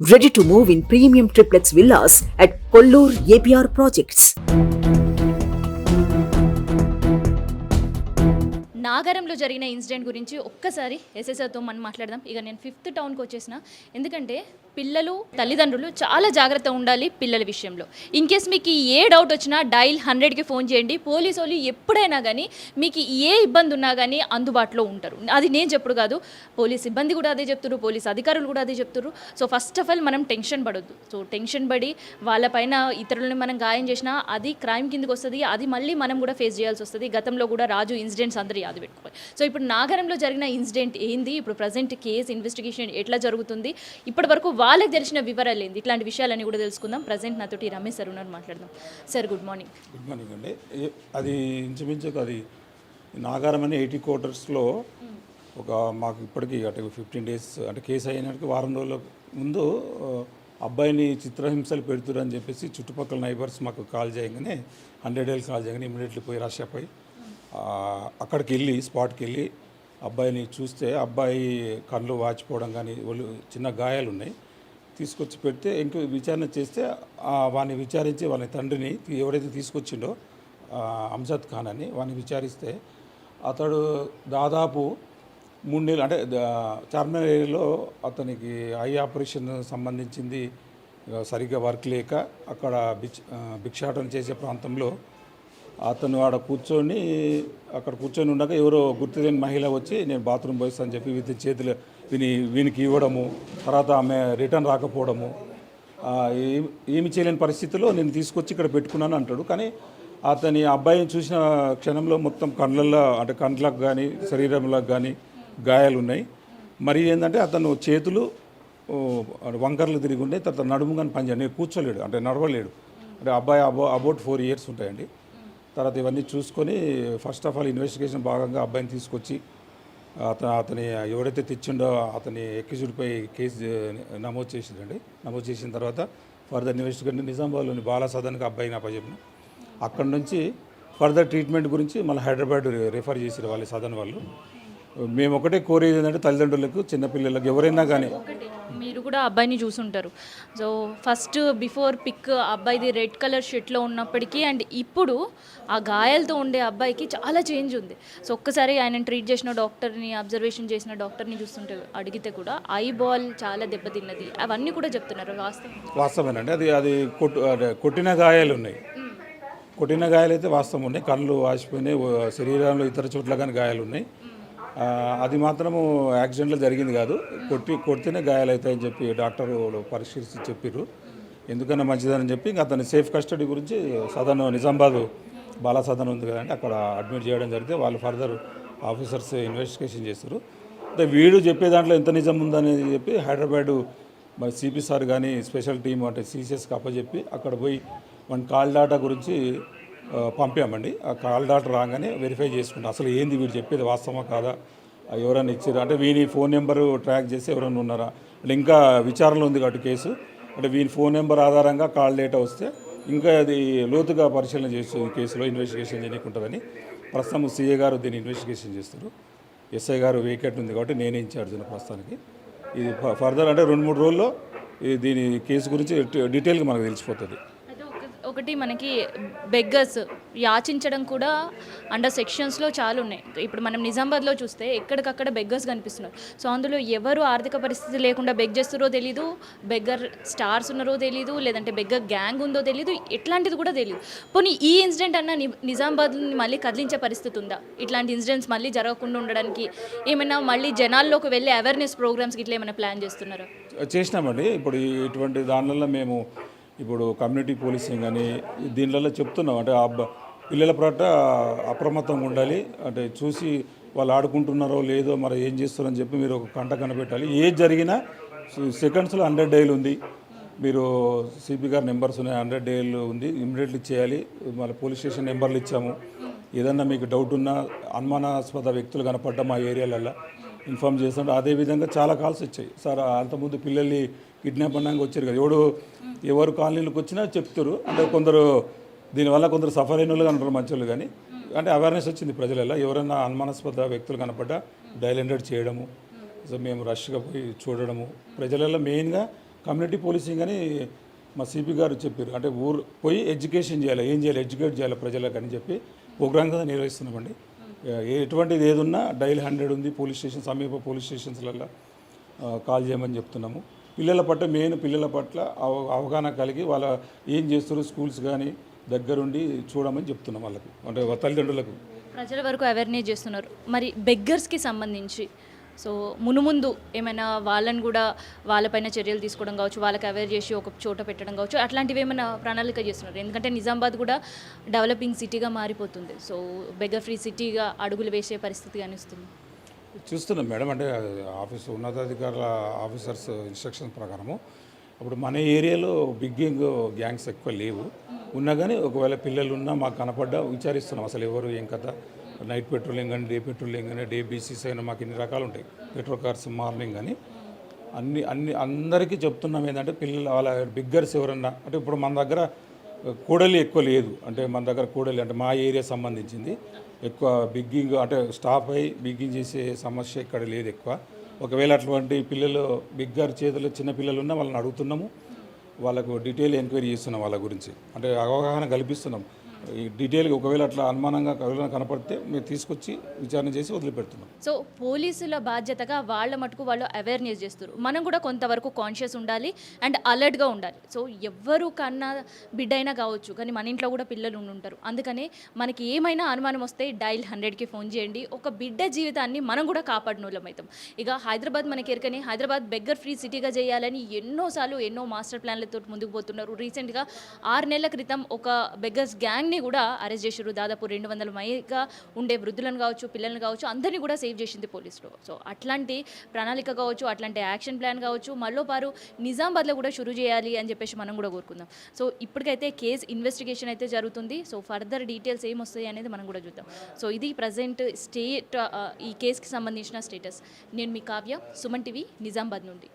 Ready to move in premium triplex villas at Kollur APR Projects. నాగరంలో జరిగిన incident గురించి ఒక్కసారి ఎస్ఎస్ఆర్తో మనం మాట్లాడదాం. ఇక నేను 5th టౌన్కి వచ్చేసిన, ఎందుకంటే పిల్లలు తల్లిదండ్రులు చాలా జాగ్రత్తగా ఉండాలి పిల్లల విషయంలో. ఇన్ కేస్ మీకు ఏ డౌట్ వచ్చినా డైల్ 100కి ఫోన్ చేయండి. పోలీసు వాళ్ళు ఎప్పుడైనా కానీ మీకు ఏ ఇబ్బంది ఉన్నా కానీ అందుబాటులో ఉంటారు. అది నేను చెప్పుడు కాదు, పోలీస్ సిబ్బంది కూడా అదే చెప్తారు, పోలీస్ అధికారులు కూడా అదే చెప్తారు. సో ఫస్ట్ ఆఫ్ ఆల్ మనం టెన్షన్ పడొద్దు. సో టెన్షన్ పడి వాళ్ళపైన ఇతరులని మనం గాయం చేసినా అది క్రైమ్ కిందకి వస్తుంది. అది మళ్ళీ మనం కూడా ఫేస్ చేయాల్సి వస్తుంది. గతంలో కూడా రాజు ఇన్సిడెంట్స్ అందరూ యాద పెట్టుకోవాలి. సో ఇప్పుడు నాగరంలో జరిగిన ఇన్సిడెంట్ ఏంది, ఇప్పుడు ప్రజెంట్ కేసు ఇన్వెస్టిగేషన్ ఎట్లా జరుగుతుంది, ఇప్పటి వరకు వాళ్ళకి తెలిసిన వివరాలు ఏంది, ఇట్లాంటి విషయాలన్నీ కూడా తెలుసుకుందాం. ప్రజెంట్ నాతోటి రమేష్ సార్ ఉన్నారు, మాట్లాడదాం. Sir good morning. Good morning అండి. అది ఇంచుమించుకు అది నాగారం అనే 80 క్వార్టర్స్లో ఒక మాకు ఇప్పటికీ అంటే 15 డేస్ అంటే కేసు అయినట్టు వారం రోజుల ముందు అబ్బాయిని చిత్రహింసలు పెడుతురని చెప్పేసి చుట్టుపక్కల నైబర్స్ మాకు కాల్ చేయగానే 100 కాల్ చేయగానే ఇమీడియట్లీ పోయి రష్యాపోయి అక్కడికి వెళ్ళి స్పాట్కి వెళ్ళి అబ్బాయిని చూస్తే అబ్బాయి కళ్ళు వాచిపోవడం కానీ వాళ్ళు చిన్న గాయాలు ఉన్నాయి. తీసుకొచ్చి పెడితే ఇంకో విచారణ చేస్తే వాడిని విచారించి వాళ్ళ తండ్రిని ఎవరైతే తీసుకొచ్చిండో అంజద్ ఖాన్ అని వాడిని విచారిస్తే అతడు దాదాపు 3 నెలలు అంటే చార్మినార్ ఏరియాలో అతనికి ఐ ఆపరేషన్ సంబంధించింది సరిగ్గా వర్క్ లేక అక్కడ భిక్షాటన చేసే ప్రాంతంలో అతను అక్కడ కూర్చొని ఉండగా ఎవరో గుర్తులేని మహిళ వచ్చి నేను బాత్రూమ్ పోయిస్తాను చెప్పి చేతులు వీనికి ఇవ్వడము, తర్వాత ఆమె రిటర్న్ రాకపోవడము, ఏమి చేయలేని పరిస్థితిలో నేను తీసుకొచ్చి ఇక్కడ పెట్టుకున్నాను అంటాడు. కానీ అతని అబ్బాయిని చూసిన క్షణంలో మొత్తం కండ్లకు కానీ శరీరంలో కానీ గాయాలు ఉన్నాయి. మరి ఏంటంటే అతను చేతులు వంకర్లు తిరిగి ఉండే, తర్వాత నడుము కానీ పనిచేయడు, నేను కూర్చోలేడు, అంటే నడవలేడు. అంటే అబ్బాయి అబౌట్ 4 years ఉంటాయండి. తర్వాత ఇవన్నీ చూసుకొని ఫస్ట్ ఆఫ్ ఆల్ ఇన్వెస్టిగేషన్ భాగంగా అబ్బాయిని తీసుకొచ్చి అతని ఎవరైతే తెచ్చిండో అతని ఎక్కిజుడిపై కేసు నమోదు చేసిందండి. నమోదు చేసిన తర్వాత ఫర్దర్ ఇన్వెస్టిగేషన్ నిజామాబాద్లోని బాలా సదన్కి అబ్బాయిని అప్పచెప్పిన. అక్కడి నుంచి ఫర్దర్ ట్రీట్మెంట్ గురించి మళ్ళీ హైదరాబాద్ రిఫర్ చేసారు వాళ్ళు సదన్ వాళ్ళు. మేము ఒకటే కోరేది ఏంటంటే తల్లిదండ్రులకు చిన్నపిల్లలకు ఎవరైనా కానీ, మీరు కూడా అబ్బాయిని చూసుంటారు. సో ఫస్ట్ బిఫోర్ పిక్ అబ్బాయిది రెడ్ కలర్ షర్ట్లో ఉన్నప్పటికీ అండ్ ఇప్పుడు ఆ గాయాలతో ఉండే అబ్బాయికి చాలా చేంజ్ ఉంది. సో ఒక్కసారి ఆయన ట్రీట్ చేసిన డాక్టర్ని, అబ్జర్వేషన్ చేసిన డాక్టర్ని చూస్తుంటే అడిగితే కూడా ఐ బాల్ చాలా దెబ్బతిన్నది అవన్నీ కూడా చెప్తున్నారు. వాస్తవేనండి. అది కొట్టిన గాయాలు ఉన్నాయి. కొట్టిన గాయాలు అయితే వాస్తవం ఉన్నాయి. కళ్ళు వాసిపోయినాయి, శరీరంలో ఇతర చోట్ల కానీ గాయాలు ఉన్నాయి. అది మాత్రము యాక్సిడెంట్లో జరిగింది కాదు, కొడితేనే గాయాలు అవుతాయని చెప్పి డాక్టర్ పరిశీలించి చెప్పారు. ఎందుకన్నా మంచిదని చెప్పి ఇంకా అతని సేఫ్ కస్టడీ గురించి సదన్ నిజామాబాద్ బాలా సదన్ ఉంది కదండి, అక్కడ అడ్మిట్ చేయడం జరిగితే వాళ్ళు ఫర్దర్ ఆఫీసర్స్ ఇన్వెస్టిగేషన్ చేస్తారు. అంటే వీడు చెప్పే దాంట్లో ఎంత నిజం ఉందనేది చెప్పి హైదరాబాదు మరి సిపి సార్ కానీ స్పెషల్ టీం అంటే సిసిఎస్కి అప్పచెప్పి అక్కడ పోయి మన కాల్ డాటా గురించి పంపామండి. ఆ కాల్ డాటా రాగానే వెరిఫై చేసుకుంటాం అసలు ఏంది వీడు చెప్పేది వాస్తవమా కాదా, ఎవరైనా ఇచ్చారు అంటే వీని ఫోన్ నెంబరు ట్రాక్ చేసి ఎవరైనా ఉన్నారా అంటే ఇంకా విచారణలో ఉంది కాబట్టి కేసు, అంటే వీని ఫోన్ నెంబర్ ఆధారంగా కాల్ డేటా వస్తే ఇంకా అది లోతుగా పరిశీలన చేస్తూ కేసులో ఇన్వెస్టిగేషన్ చేయకుంటుందని ప్రస్తుతం సిఏ గారు దీన్ని ఇన్వెస్టిగేషన్ చేస్తారు. ఎస్ఐ గారు వేకెట్ ఉంది కాబట్టి నేనే ఇన్ఛార్జ్ ప్రస్తుతానికి. ఇది ఫర్దర్ అంటే 2-3 రోజుల్లో దీని కేసు గురించి డీటెయిల్గా మనకు తెలిసిపోతుంది. ఒకటి మనకి బెగ్గర్స్ యాచించడం కూడా అండర్ సెక్షన్స్లో చాలా ఉన్నాయి. ఇప్పుడు మనం నిజామాబాద్లో చూస్తే ఎక్కడికక్కడ బెగ్గర్స్ కనిపిస్తున్నారు. సో అందులో ఎవరు ఆర్థిక పరిస్థితి లేకుండా బెగ్ చేస్తారో తెలీదు, బెగ్గర్ స్టార్స్ ఉన్నారో తెలీదు, లేదంటే బెగ్గర్ గ్యాంగ్ ఉందో తెలీదు, ఎట్లాంటిది కూడా తెలియదు. పోనీ ఈ ఇన్సిడెంట్ అన్న నిజామాబాద్ని మళ్ళీ కదిలించే పరిస్థితి ఉందా? ఇట్లాంటి ఇన్సిడెంట్స్ మళ్ళీ జరగకుండా ఉండడానికి ఏమైనా మళ్ళీ జనాల్లోకి వెళ్ళి అవేర్నెస్ ప్రోగ్రామ్స్కి ఇట్లా ఏమైనా ప్లాన్ చేస్తున్నారా? చేసినామండి. ఇప్పుడు ఇటువంటి దానివల్ల మేము ఇప్పుడు కమ్యూనిటీ పోలీసింగ్ అని దీనిలో చెప్తున్నాం. అంటే పిల్లల పట్ల అప్రమత్తంగా ఉండాలి. అంటే చూసి వాళ్ళు ఆడుకుంటున్నారో లేదో మరి ఏం చేస్తున్నారని చెప్పి మీరు ఒక కంట కనిపెట్టాలి. ఏది జరిగినా సెకండ్స్లో 100 డైల్ ఉంది, మీరు సిపి గారి నెంబర్స్ ఉన్నాయి, 100 డైల్ ఉంది, ఇమ్మీడియట్లీ చేయాలి. మళ్ళీ పోలీస్ స్టేషన్ నెంబర్లు ఇచ్చాము. ఏదన్నా మీకు డౌట్ ఉన్నా అనుమానాస్పద వ్యక్తులు కనపడ్డా మా ఏరియాలలో ఇన్ఫామ్ చేస్తుంటే అదేవిధంగా చాలా కాల్స్ వచ్చాయి. సార్ అంతకుముందు పిల్లల్ని కిడ్నాప్ అన్నాక వచ్చారు కదా, ఎవరు కాలనీలకు వచ్చినా చెప్తారు. అంటే కొందరు దీనివల్ల కొందరు సఫర్ అయిన వాళ్ళు అంటారు మంచోళ్ళు, కానీ అంటే అవేర్నెస్ వచ్చింది ప్రజలలో. ఎవరైనా అనుమానాస్పద వ్యక్తులు కనపడ్డా డైల్ 100 చేయడము, సో మేము రష్గా పోయి చూడడము. ప్రజలలో మెయిన్గా కమ్యూనిటీ పోలీసింగ్ అని మా సిపి గారు చెప్పారు. అంటే ఊరు పోయి ఎడ్యుకేషన్ చేయాలి, ఏం చేయాలి, ఎడ్యుకేట్ చేయాలి ప్రజలకు అని చెప్పి ప్రోగ్రామ్ కింద నిర్వహిస్తున్నామండి. ఎటువంటిది ఏది ఉన్నా డైల్ 100 ఉంది, పోలీస్ స్టేషన్ సమీప పోలీస్ స్టేషన్స్లలో కాల్ చేయమని చెప్తున్నాము. పిల్లల పట్ల పిల్లల పట్ల అవగాహన కలిగి వాళ్ళ ఏం చేస్తారో స్కూల్స్ కానీ దగ్గరుండి చూడమని చెప్తున్నాం వాళ్ళకి, అంటే తల్లిదండ్రులకు. ప్రజల వరకు అవేర్నెస్ చేస్తున్నారు. మరి బెగ్గర్స్కి సంబంధించి సో మునుముందు ఏమైనా వాళ్ళని కూడా వాళ్ళపైన చర్యలు తీసుకోవడం కావచ్చు, వాళ్ళకి అవేర్ చేసి ఒక చోట పెట్టడం కావచ్చు, అట్లాంటివి ఏమైనా ప్రణాళిక చేస్తున్నారు? ఎందుకంటే నిజామాబాద్ కూడా డెవలపింగ్ సిటీగా మారిపోతుంది. సో బెగ్గర్ ఫ్రీ సిటీగా అడుగులు వేసే పరిస్థితి అనిస్తుంది. చూస్తున్నాం మేడం. అంటే ఉన్నతాధికారుల ఆఫీసర్స్ ఇన్స్ట్రక్షన్ ప్రకారము అప్పుడు మన ఏరియాలో బిగ్గింగ్ గ్యాంగ్స్ ఎక్కువ లేవు. ఉన్నా కానీ ఒకవేళ పిల్లలు ఉన్నా మాకు కనపడ్డా విచారిస్తున్నాం అసలు ఎవరు ఏం కథ. నైట్ పెట్రోలింగ్ కానీ, డే పెట్రోలింగ్ కానీ, డే బీసీస్ అయినా మాకు ఇన్ని రకాలు ఉంటాయి. పెట్రోల్ కార్స్ మార్నింగ్ కానీ అందరికీ చెప్తున్నాం ఏంటంటే పిల్లలు వాళ్ళ బిగ్గర్స్ ఎవరన్నా, అంటే ఇప్పుడు మన దగ్గర కూడలి ఎక్కువ లేదు. అంటే మన దగ్గర కూడలి అంటే మా ఏరియా సంబంధించింది ఎక్కువ బిగ్గింగ్ అంటే స్టాప్ అయ్యి బిగ్గింగ్ చేసే సమస్య ఇక్కడ లేదు ఎక్కువ. ఒకవేళ అటువంటి పిల్లలు బిగ్గర్ చేతులు చిన్న పిల్లలు ఉన్నా వాళ్ళని అడుగుతున్నాము, వాళ్ళకు డీటెయిల్ ఎంక్వైరీ చేస్తున్నాం వాళ్ళ గురించి, అంటే అవగాహన కల్పిస్తున్నాం. ఈ డీటెయిల్గా ఒకవేళ అట్లా అనుమానంగా కనపడితే మేము తీసుకొచ్చి విచారణ చేసి వదిలిపెడుతున్నాం. సో పోలీసుల బాధ్యతగా వాళ్ళ మటుకు వాళ్ళు అవేర్నెస్ చేస్తారు. మనం కూడా కొంతవరకు కాన్షియస్ ఉండాలి అండ్ అలర్ట్గా ఉండాలి. సో ఎవ్వరు కన్నా బిడ్డ అయినా కావచ్చు, కానీ మన ఇంట్లో కూడా పిల్లలు ఉంటారు. అందుకనే మనకి ఏమైనా అనుమానం వస్తే డైల్ 100కి ఫోన్ చేయండి. ఒక బిడ్డ జీవితాన్ని మనం కూడా కాపాడినోళ్ళం అవుతాం. ఇక హైదరాబాద్ మనకి ఎరకనే హైదరాబాద్ బెగ్గర్ ఫ్రీ సిటీగా చేయాలని ఎన్నోసార్లు ఎన్నో మాస్టర్ ప్లాన్లతో ముందుకు పోతున్నారు. రీసెంట్గా 6 నెలల క్రితం ఒక బెగ్గర్స్ గ్యాంగ్ని కూడా అరెస్ట్ చేశారు. దాదాపు 200 మైగా ఉండే వృద్ధులను కావచ్చు, పిల్లలను కావచ్చు, అందరినీ కూడా సేవ్ చేసింది పోలీసులు. సో అట్లాంటి ప్రణాళిక కావచ్చు, అట్లాంటి యాక్షన్ ప్లాన్ కావచ్చు మళ్ళోపారు నిజామాబాద్లో కూడా షురూ చేయాలి అని చెప్పేసి మనం కూడా కోరుకుందాం. సో ఇప్పటికైతే కేసు ఇన్వెస్టిగేషన్ అయితే జరుగుతుంది. సో ఫర్దర్ డీటెయిల్స్ ఏమొస్తాయి అనేది మనం కూడా చూద్దాం. సో ఇది ప్రజెంట్ స్టేట్ ఈ కేసుకి సంబంధించిన స్టేటస్. నేను మీ కావ్య, సుమన్ టీవీ, నిజామాబాద్ నుండి.